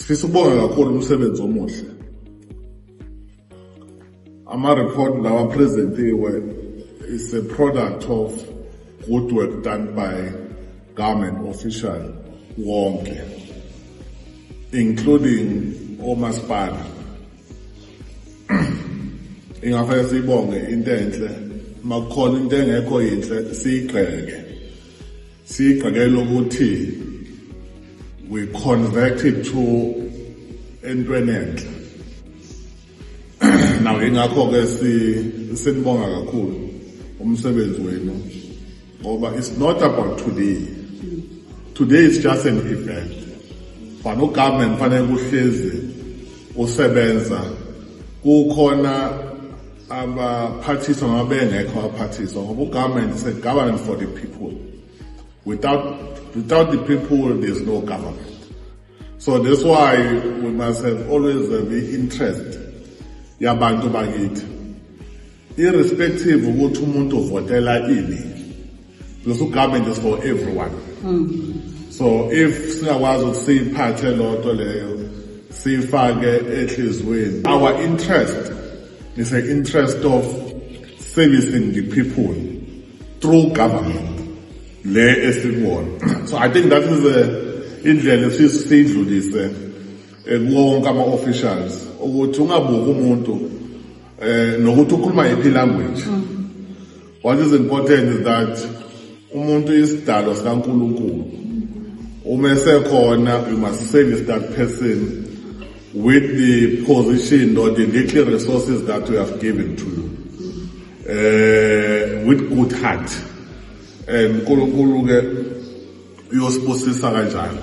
Sifisa ukubonga kakhulu umsebenzi omuhle. Ama-report lawa presentiwe is a product of good work done by government official wonke, including omasipala. Ingafake siyibonge into enhle, makukhona into engekho yinhle siyigqekele ukuthi we convert it to entweni enhle. Now ingakho-ke sinibonga kakhulu umsebenzi wenu ngoba it's not about today. Today is just an event. Fana ugovernment fanele kuhlezi usebenza kukhona abaphathiswa ngabengekho abaphathiswa ngoba ugovernment is a government for the people. Without the people, there's no government. So that's why we must have always be interest yabantu bakithi. Irrespective ukuthi umuntu uvotela ini. Because government is for everyone. So if singakwazi ukuthi siyiphathe lonto leyo, siyifake ehlizweni, our interest is an interest of servicing the people through government. So I think that is indlela esiyidlulise kuwonke ama-officials ukuthi ungabuki umuntu nokuthi ukhuluma yiphi language. What is important is that umuntu isidalo sikaNkulunkulu. Uma esekhona, you must service that person with the position or the little resources that we have given to you, with good heart. And uNkulunkulu ke uyosibusisa kanjalo.